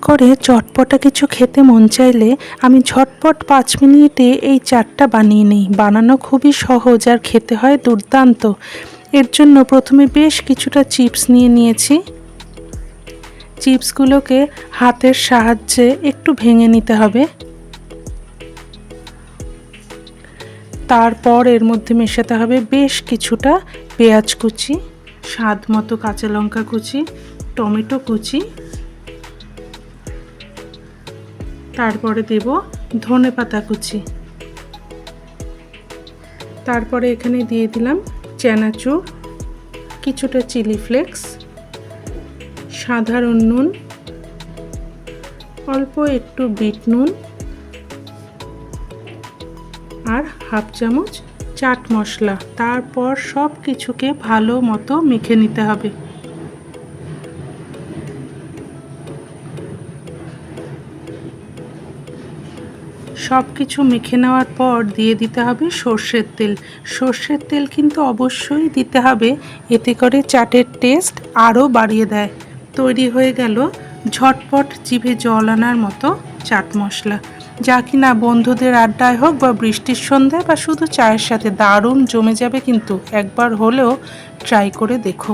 করে চটপটা কিছু খেতে মন চাইলে আমি ঝটপট 5 মিনিটে এই চাটটা বানিয়ে নিই। বানানো খুবই সহজ আর খেতে হয় দুর্দান্ত। এর জন্য প্রথমে বেশ কিছুটা চিপস নিয়ে নিয়েছি। চিপসগুলোকে হাতের সাহায্যে একটু ভেঙে নিতে হবে। তারপর এর মধ্যে মেশাতে হবে বেশ কিছুটা পেঁয়াজ কুচি, স্বাদ মতো কাঁচা লঙ্কা কুচি, টমেটো কুচি, তারপরে দেব ধনেপাতা কুচি, তারপরে এখানে দিয়ে দিলাম চানাচুর, কিছুটা চিলি ফ্লেক্স, সাধারণ নুন, অল্প একটু বিট নুন আর হাফ চামচ চাট মশলা। তারপর সব কিছুকে ভালো মতো মেখে নিতে হবে। সব কিছু মেখে নেওয়ার পর দিয়ে দিতে হবে সর্ষের তেল। সর্ষের তেল কিন্তু অবশ্যই দিতে হবে, এতে করে চাটের টেস্ট আরও বাড়িয়ে দেয়। তৈরি হয়ে গেল ঝটপট জিভে জল আনার মতো চাট মশলা, যা কিনা বন্ধুদের আড্ডায় হোক বা বৃষ্টির সন্ধ্যায় বা শুধু চায়ের সাথে দারুণ জমে যাবে। কিন্তু একবার হলেও ট্রাই করে দেখো।